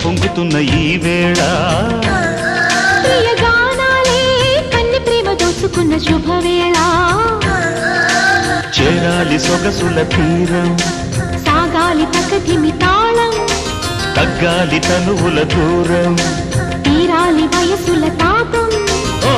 పొంగుతున్న ఈ వేళ ప్రియగానాలే కన్ని ప్రేమ దోచుకున్న శుభవేళ చేరాలి సొగసుల తీరం సాగాలి తకధిమి తాళం తగ్గాలి తనువుల దూరం తీరాలి వయసుల తాపం ఓ